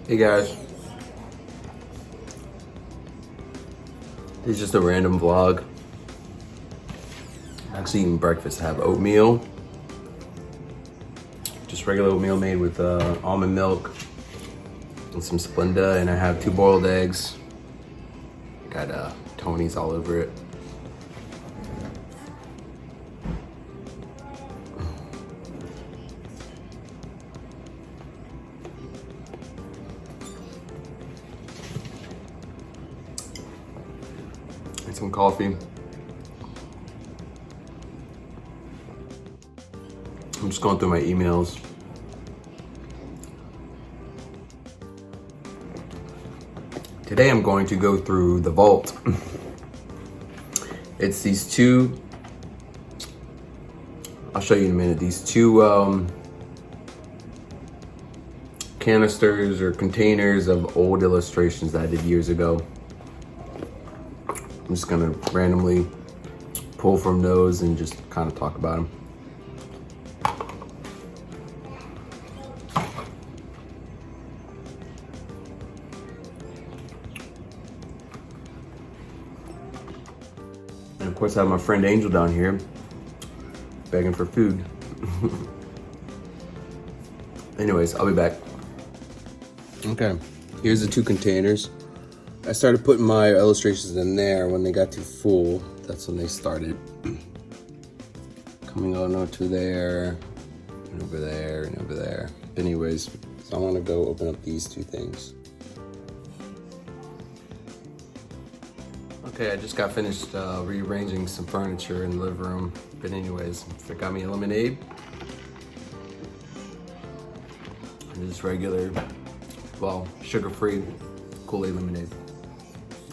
Hey guys, it's just a random vlog. I'm actually eating breakfast. I have oatmeal, just regular oatmeal made with almond milk and some Splenda, and I have 2 boiled eggs. Got Tony's all over it. And some coffee. I'm just going through my emails. Today I'm going to go through the vault. It's these 2, I'll show you in a minute, these 2 canisters or containers of old illustrations that I did years ago. I'm just gonna randomly pull from those and just kind of talk about them. And of course I have my friend Angel down here begging for food. Anyways, I'll be back. Okay, here's the 2 containers. I started putting my illustrations in there when they got too full. That's when they started coming on over there, and over there, and over there. Anyways, so I want to go open up these 2 things. Okay, I just got finished rearranging some furniture in the living room. But anyways, I got me a lemonade. And just regular, well, sugar-free Kool-Aid lemonade.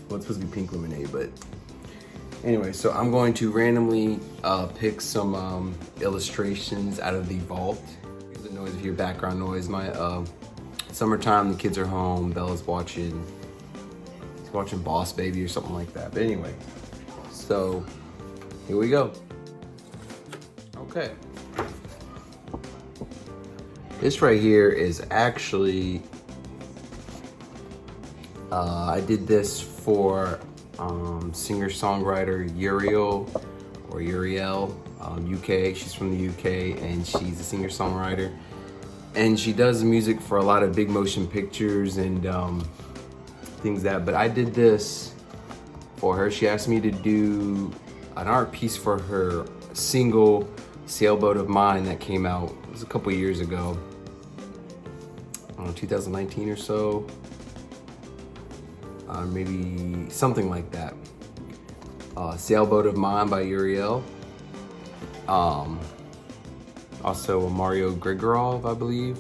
Well, it's supposed to be pink lemonade, but anyway, so I'm going to randomly pick some illustrations out of the vault. The noise, if you hear background noise, my summertime, the kids are home, Bella's watching Boss Baby or something like that. But anyway, so here we go. Okay. This right here is actually, I did this for singer-songwriter Uriel, UK. She's from the UK and she's a singer-songwriter. And she does music for a lot of big motion pictures and things but I did this for her. She asked me to do an art piece for her single Sailboat of Mine that came out, it was a couple years ago, I don't know, 2019 or so, maybe something like that. Sailboat of Mine by Uriel. Also Mario Grigorov, I believe.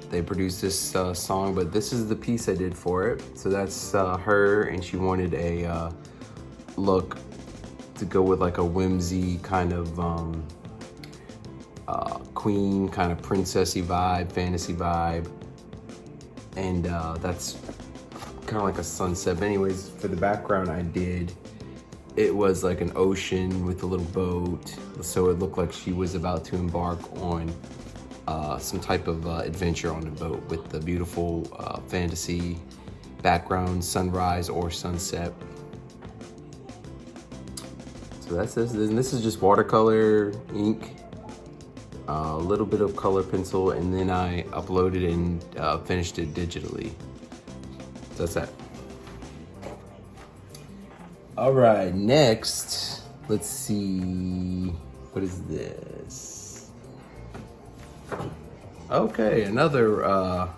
They produced this song, but this is the piece I did for it. So that's her, and she wanted a look to go with like a whimsy kind of queen, kind of princessy vibe, fantasy vibe. And that's kind of like a sunset. But anyways, for the background it was like an ocean with a little boat. So it looked like she was about to embark on some type of adventure on the boat with the beautiful fantasy background, sunrise or sunset. So that's this. And this is just watercolor ink, a little bit of color pencil, and then I uploaded and finished it digitally. So that's that. All right, next, let's see, what is this? Okay, another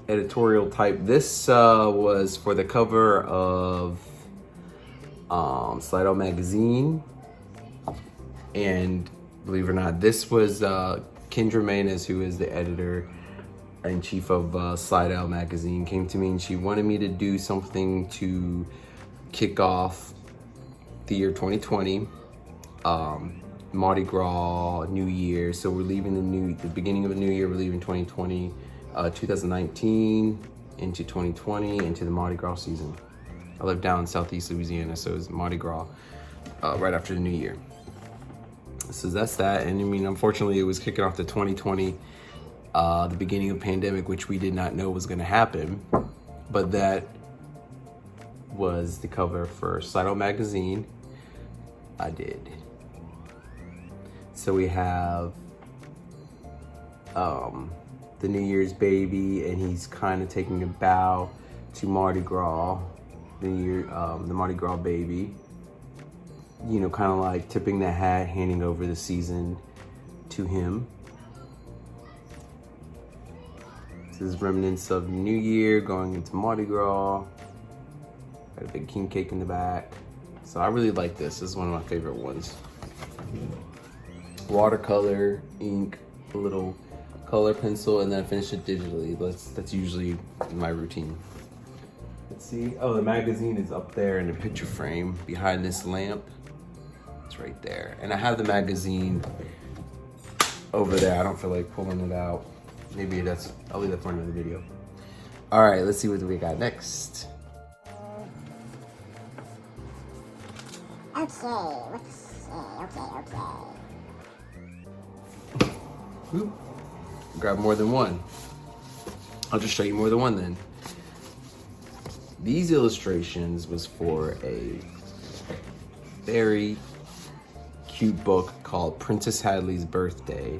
editorial type. This was for the cover of Slidell magazine, and believe it or not, this was Kendra Manis, who is the editor-in-chief of Slidell magazine, came to me and she wanted me to do something to kick off the year 2020, Mardi Gras, New Year. So we're leaving the beginning of the new year, we're leaving 2020, 2019 into 2020, into the Mardi Gras season. I live down in Southeast Louisiana, so it's Mardi Gras right after the new year. So that's that. And I mean, unfortunately, it was kicking off the 2020, the beginning of pandemic, which we did not know was going to happen. But that was the cover for Slidell magazine. I did. So we have the New Year's baby, and he's kind of taking a bow to Mardi Gras, the Mardi Gras baby. You know, kind of like tipping the hat, handing over the season to him. This is remnants of New Year going into Mardi Gras. Got a big king cake in the back. So I really like this. This is one of my favorite ones. Watercolor, ink, a little color pencil, and then I finish it digitally. That's usually my routine. Let's see. Oh, the magazine is up there in the picture frame behind this lamp. It's right there. And I have the magazine over there. I don't feel like pulling it out. Maybe I'll leave that for another video. All right, let's see what we got next. Okay. Grab more than one. I'll just show you more than one then. These illustrations was for a very cute book called Princess Hadley's Birthday.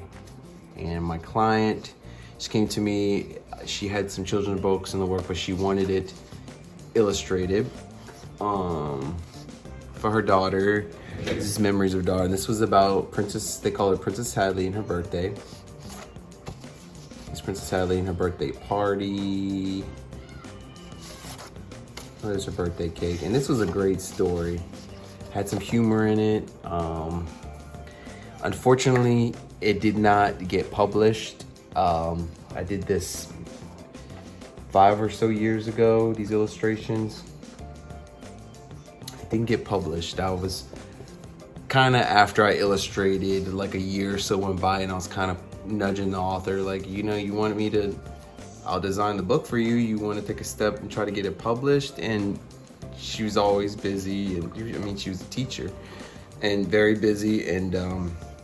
And my client, she came to me, she had some children's books in the work, but she wanted it illustrated for her daughter. This is Memories of Daughter. And this was about they call her Princess Hadley and her birthday. It's Princess Hadley and her birthday party. Oh, there's her birthday cake. And this was a great story. Had some humor in it. Unfortunately, it did not get published. I did this 5 or so years ago, these illustrations. It didn't get published. I was kind of after I illustrated, like a year or so went by, and I was kind of nudging the author, like, you know, you wanted me to, I'll design the book for you. You want to take a step and try to get it published? And she was always busy. And I mean, she was a teacher and very busy. And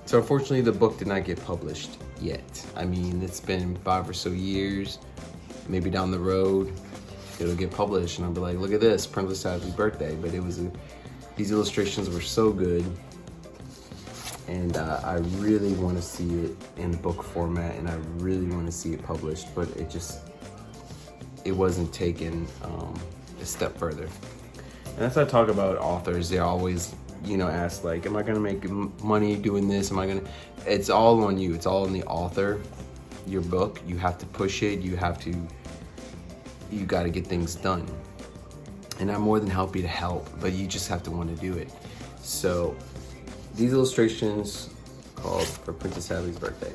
so unfortunately, the book did not get published yet. I mean, it's been 5 or so years. Maybe down the road, it'll get published, and I'll be like, look at this, Princess Hadley's birthday. But it was these illustrations were so good, and I really want to see it in book format, and I really want to see it published, but it wasn't taken a step further. And as I talk about authors, they always, you know, ask like, am I gonna make money doing this? It's all on you. It's all on the author. Your book, you have to push it. You got to get things done. And I'm more than happy to help, but you just have to want to do it. So these illustrations called for Princess Hadley's birthday.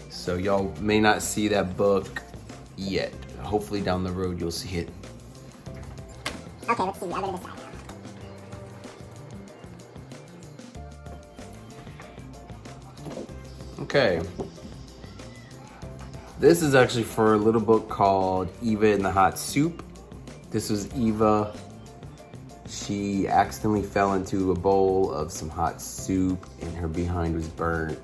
So y'all may not see that book yet. Hopefully down the road you'll see it. Okay, let's see. I'll go to this side. Okay. This is actually for a little book called Eva in the Hot Soup. This was Eva. She accidentally fell into a bowl of some hot soup and her behind was burnt.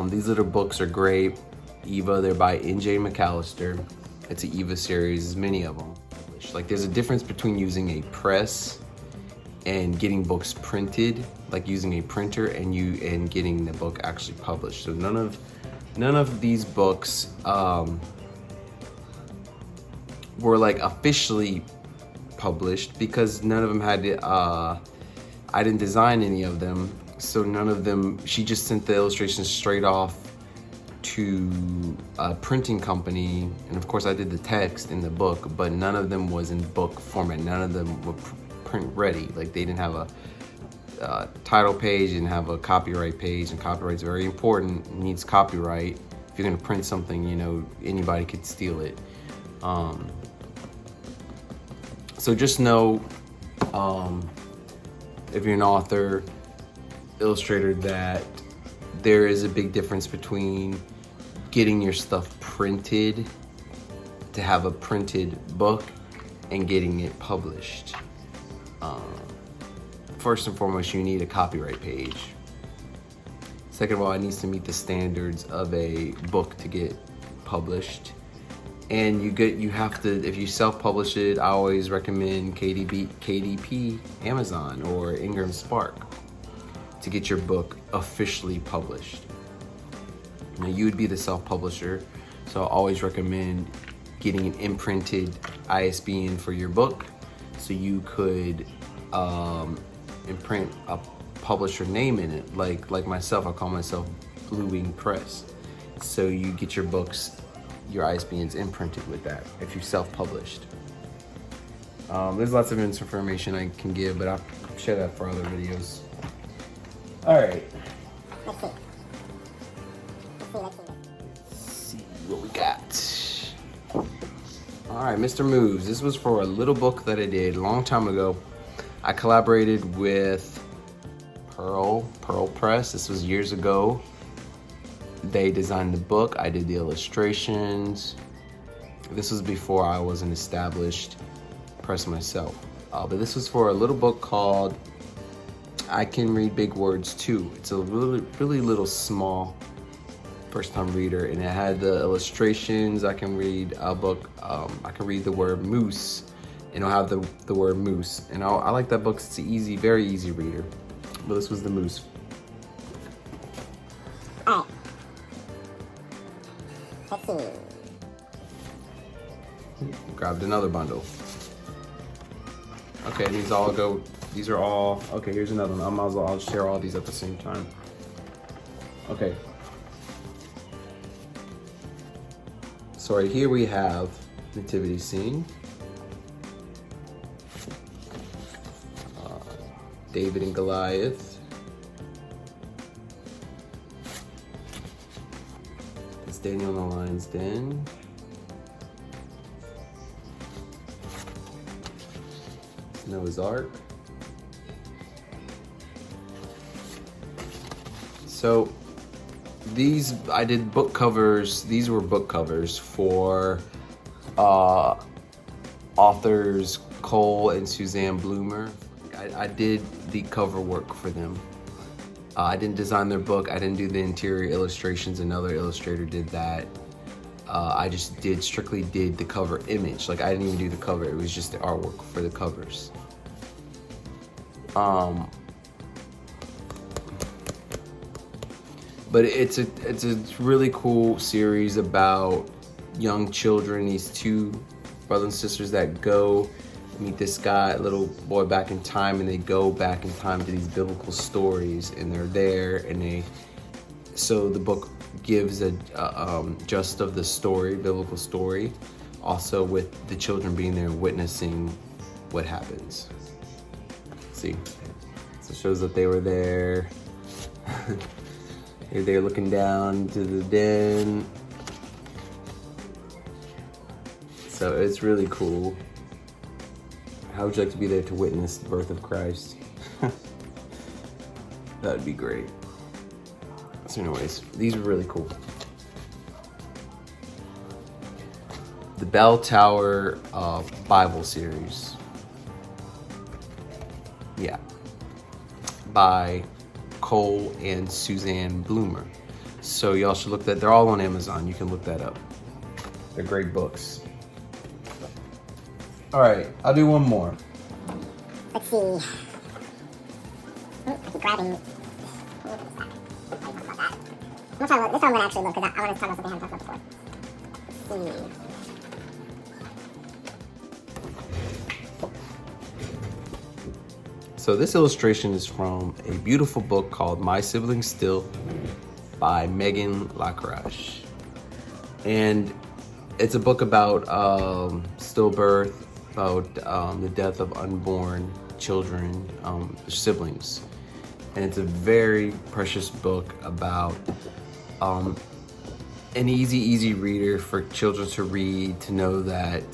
These little books are great. Eva, they're by N.J. McAllister. It's an Eva series, there's many of them. Like, there's a difference between using a press and getting books printed, like using a printer, and getting the book actually published. So none of these books were like officially published because none of them had I didn't design any of them, so none of them. She just sent the illustrations straight off to a printing company, and of course I did the text in the book, but none of them was in book format. None of them were print ready. Like, they didn't have a title page, didn't have a copyright page, and copyright's very important. It needs copyright. If you're gonna print something, you know, anybody could steal it. So just know, if you're an author, illustrator, that there is a big difference between getting your stuff printed to have a printed book and getting it published. first and foremost, you need a copyright page. Second of all, it needs to meet the standards of a book to get published. And you have to, if you self-publish it, I always recommend KDP, Amazon, or Ingram Spark to get your book officially published. Now you would be the self-publisher, so I always recommend getting an imprinted ISBN for your book, so you could imprint a publisher name in it. Like myself, I call myself Blue Wing Press. So you get your books, your ISBNs imprinted with that if you self-published. There's lots of information I can give, but I'll share that for other videos. All right. Let's see. Let's see what we got. All right, Mr. Moves. This was for a little book that I did a long time ago. I collaborated with Pearl Press. This was years ago. They designed the book. I did the illustrations. This was before I was an established press myself. But this was for a little book called I Can Read Big Words Too. It's a really little small first-time reader, and it had the illustrations. I can read a book. I can read the word moose, and it'll have the word moose. And I like that book. It's an easy, very easy reader. But this was the moose. Alright. Let's see. Grabbed another bundle. Okay, these are all, okay, here's another one. I'll share all these at the same time. Okay. So right here we have Nativity Scene. David and Goliath. It's Daniel in the Lion's Den. It's Noah's Ark. So I did book covers. These were book covers for authors Cole and Suzanne Bloomer. I did the cover work for them. I didn't design their book. I didn't do the interior illustrations. Another illustrator did that. I just strictly did the cover image. Like, I didn't even do the cover. It was just the artwork for the covers. But it's a really cool series about young children. These two brothers and sisters that go meet this guy, little boy, back in time, and they go back in time to these biblical stories, and they're there, and so the book gives a just of the story, biblical story, also with the children being there witnessing what happens. See, so it shows that they were there. They're looking down to the den. So it's really cool. How would you like to be there to witness the birth of Christ? That would be great. So anyways, these are really cool. The Bell Tower Bible series. Yeah. By Cole and Suzanne Bloomer. So y'all should look that. They're all on Amazon. You can look that up. They're great books. All right, I'll do one more. Let's see. Oh, I keep grabbing. This one I'm going to actually look, because I want to talk about something I haven't talked about before. Let's see. So this illustration is from a beautiful book called My Siblings Still by Megan Lacroche. And it's a book about stillbirth, about the death of unborn children, siblings. And it's a very precious book about an easy reader for children to read, to know that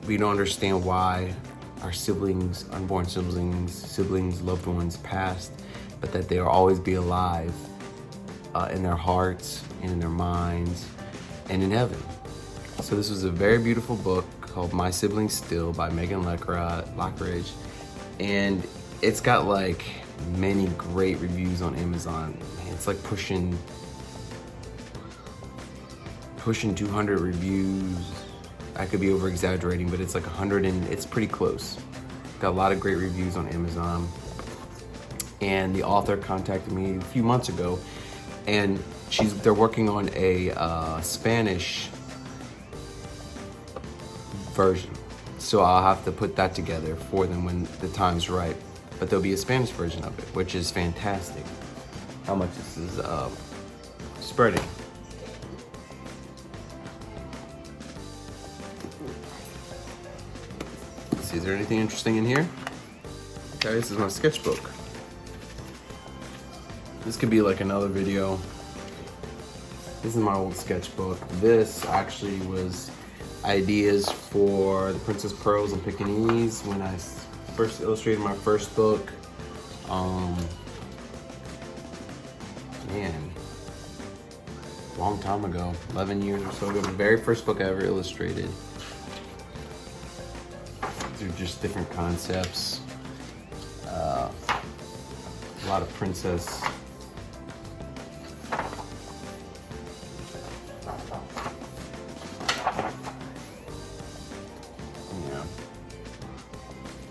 we don't understand why our siblings, unborn siblings, loved ones passed, but that they'll always be alive in their hearts and in their minds and in heaven. So this was a very beautiful book called My Siblings Still by Megan Lacroche. And it's got like many great reviews on Amazon. Man, it's like pushing 200 reviews. I could be over exaggerating, but it's like 100 and it's pretty close. Got a lot of great reviews on Amazon. And the author contacted me a few months ago, and they're working on a Spanish version. So I'll have to put that together for them when the time's right. But there'll be a Spanish version of it, which is fantastic. How much this is spreading. Let's see, is there anything interesting in here? Okay, this is my sketchbook. This could be like another video. This is my old sketchbook. This actually was ideas for The Princess Pearls and Pekingese when I first illustrated my first book. Man, long time ago, 11 years or so ago, the very first book I ever illustrated. These are just different concepts. A lot of princess.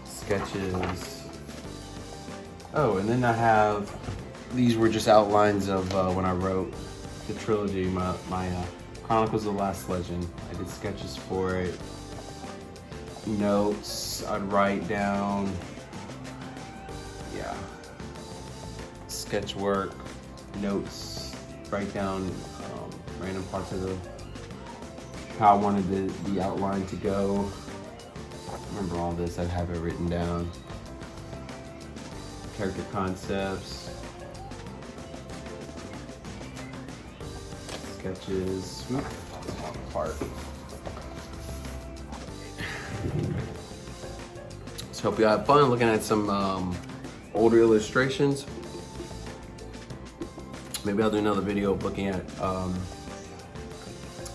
Sketches. Oh, and then I have, these were just outlines of when I wrote the trilogy, my Chronicles of the Last Legend. I did sketches for it, notes I'd write down, yeah, sketch work, notes, write down random parts of how I wanted the outline to go. Remember all this, I have it written down. Character concepts, sketches. Oop, that's falling apart. So hope you have fun looking at some older illustrations. Maybe I'll do another video looking at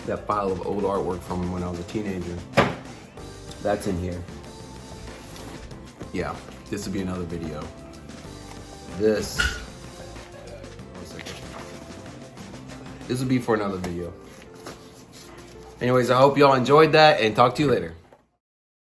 that file of old artwork from when I was a teenager. That's in here. Yeah, this will be another video. This will be for another video. Anyways, I hope y'all enjoyed that and talk to you later.